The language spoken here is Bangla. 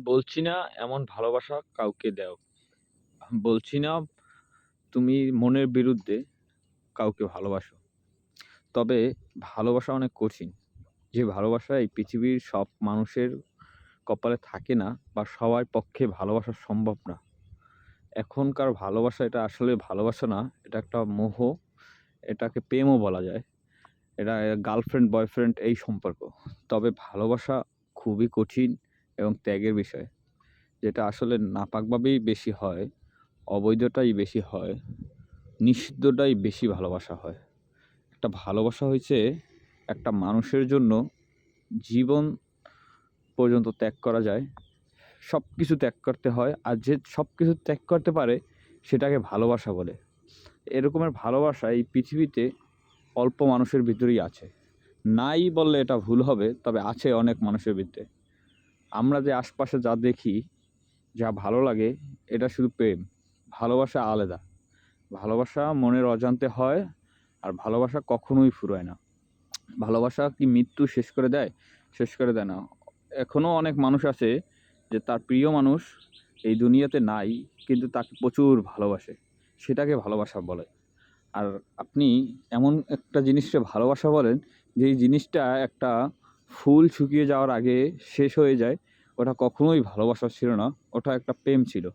বলছি না এমন ভালোবাসা কাউকে দাও। বলছি না তুমি মনের বিরুদ্ধে কাউকে ভালোবাসো। তবে ভালোবাসা অনেক কঠিন। যে ভালোবাসা এই পৃথিবীর সব মানুষের কপালে থাকে না বা সবার পক্ষে ভালোবাসা সম্ভব না। এখনকার ভালোবাসা এটা আসলে ভালোবাসা না, এটা একটা মোহ, এটাকে প্রেমও বলা যায়। এটা গার্লফ্রেন্ড বয়ফ্রেন্ড এই সম্পর্ক। তবে ভালোবাসা খুবই কঠিন এবং ত্যাগের বিষয়। যেটা আসলে নাপাকভাবেই বেশি হয়, অবৈধটাই বেশি হয়, নিষিদ্ধটাই বেশি ভালোবাসা হয়। একটা ভালোবাসা হইছে একটা মানুষের জন্য জীবন পর্যন্ত ত্যাগ করা যায়। সবকিছু ত্যাগ করতে হয়। আর যে সবকিছু ত্যাগ করতে পারে সেটাকে ভালোবাসা বলে। এরকমের ভালোবাসা এই পৃথিবীতে অল্প মানুষের ভিতরেই আছে। নাই বললে এটা ভুল হবে, তবে আছে অনেক মানুষের ভিতরে। আমরা যে আশপাশে যা দেখি, যা ভালো লাগে, এটা শুধু প্রেম। ভালোবাসা আলাদা। ভালোবাসা মনের অজান্তে হয়, আর ভালোবাসা কখনোই ফুরায় না। ভালোবাসা কি মৃত্যু শেষ করে দেয়? শেষ করে দেয় না। এখনো অনেক মানুষ আছে যে তার প্রিয় মানুষ এই দুনিয়াতে নাই, কিন্তু তাকে প্রচুর ভালোবাসে। সেটাকে ভালোবাসা বলে। আর আপনি এমন একটা জিনিসকে ভালোবাসা বলেন, যেই জিনিসটা একটা ফুল শুকিয়ে যাওয়ার আগে শেষ হয়ে যায়, ওটা কখনোই ভালোবাসা ছিল না, ওটা একটা প্রেম ছিল।